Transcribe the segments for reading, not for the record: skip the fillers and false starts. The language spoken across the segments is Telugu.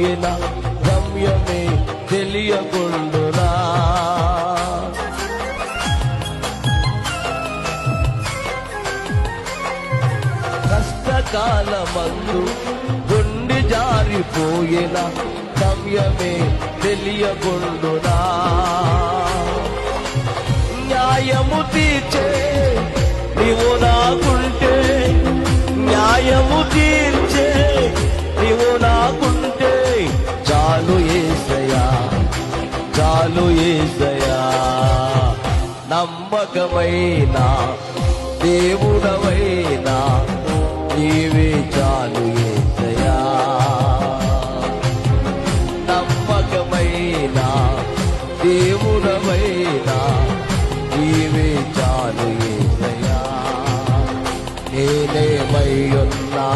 జారిపోయేలా గమ్యమే తెలియకుండునా. కష్టకాలమందు గుండె జారిపోయేలా గమ్యమే తెలియకుండునా. న్యాయము తీర్చే నీవు నాకుంటే, న్యాయము తీర్చే నీవు నాకుంటే చాలు యేసయ్యా, చాలు యేసయ్యా. నమ్మకమైన దేవుడవైనా నీవే చాలు యేసయ్యా. నమ్మకమైన దేవుడవైనా నీవే చాలు యేసయ్యా. నేనేమై ఉన్నా,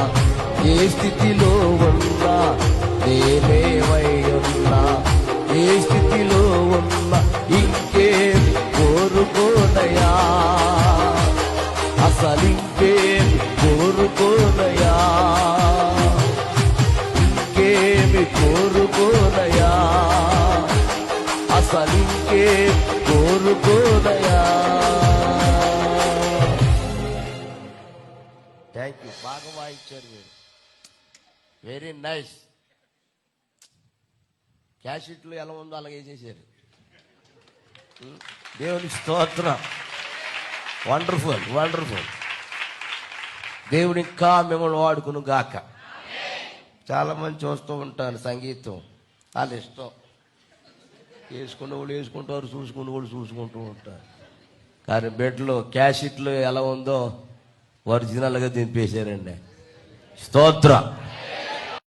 ఏ స్థితిలో ఉన్నా, నేనేమై ఉన్నా, ఏ స్థితిలో ఉన్నా ఇంకేం కోరుకోనయా, అసలింకేం కోరుకోనయా, ఇంకేమి కోరుకోనయా, అసలింకేం కోరుకోనయా. థ్యాంక్ యూ, బాగా వాయించారు మీరు, వెరీ నైస్. క్యాసెట్లు ఎలా ఉందో అలాగే చేశారు. దేవుని స్తోత్రం, వండర్ఫుల్ వండర్ఫుల్. దేవుని ఇంకా మిమ్మల్ని వాడుకును గాక. చాలామంది చూస్తూ ఉంటారు సంగీతం, వాళ్ళ ఇష్టం, వేసుకునే వాళ్ళు వేసుకుంటారు, చూసుకునే వాళ్ళు చూసుకుంటూ ఉంటారు. కానీ బెడ్లో క్యాసెట్లు ఎలా ఉందో ఒరిజినల్గా దింపేశారండి. స్తోత్రం.